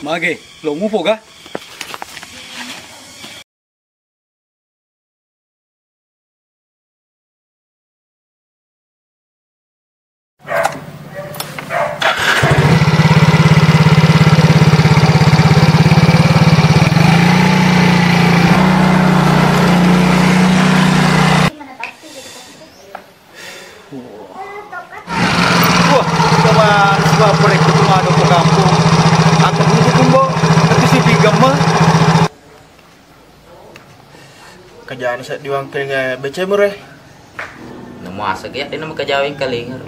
Mage, lo ngupo ga? Wah, coba sebab proyek tumado po kampung. Ako kumbo, ito si Bigam mah. Kerjaan sa diwangkil nga BC mo re. Namasa kaya din naman kajawin kalingar.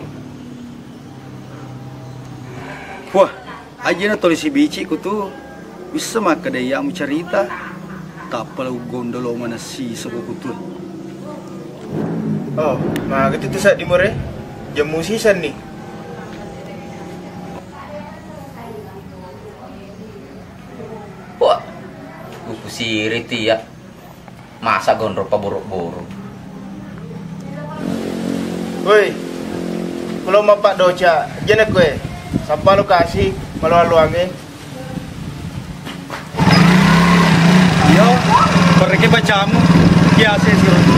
Wah, aja na tulis si Bici ko to. Bisa makadaya mo cerita. Tapal gondolo mana si sabo ko to. Oh, magat itu sa di mo re. Jam musisan nih. Wah, buku si Riti ya. Masa gondro paburuk-buruk. Woi, kalau mapak doca, jenek gue. Sampai lokasi, malu-aluange. Yo, pergi bacamu. Biasa si Rondo.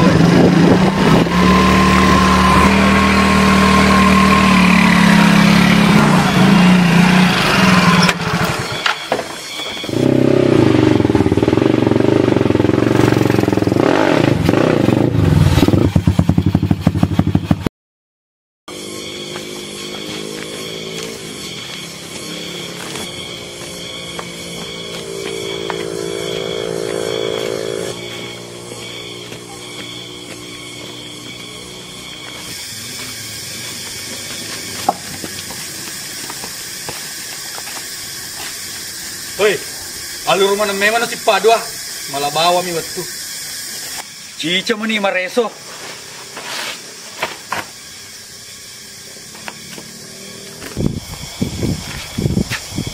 Woi, alur mana memang si Padua, malah bawa mi waktu. Cica meni mareso.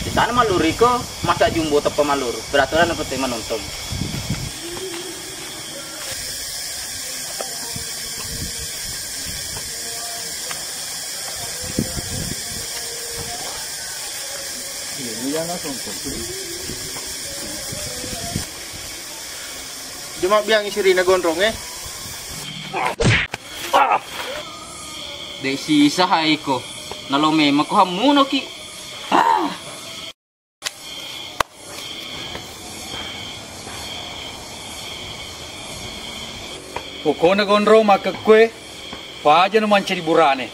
Di sana maluriko, masa jumbo tepa malur. Peraturan apa tema nonton. Cuma biang isi Rina gondrong Dek sisa haiko. Nalome mako hamuno ki. Pokoknya gondro maka kue, paja no mancari burane.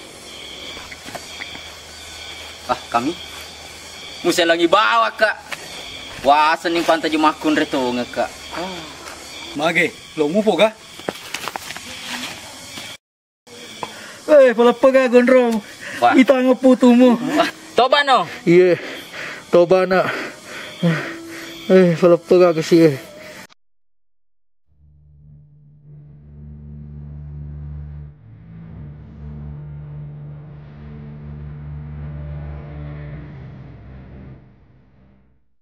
Kami musa lagi bawa kak. Wasan ning pantai jumakun reto ngeka. Mage, lo ngupo ga? Pala pega gondrong. Wah. Itanga putumu. Toba no. Iya, toba na. Pala pega kasi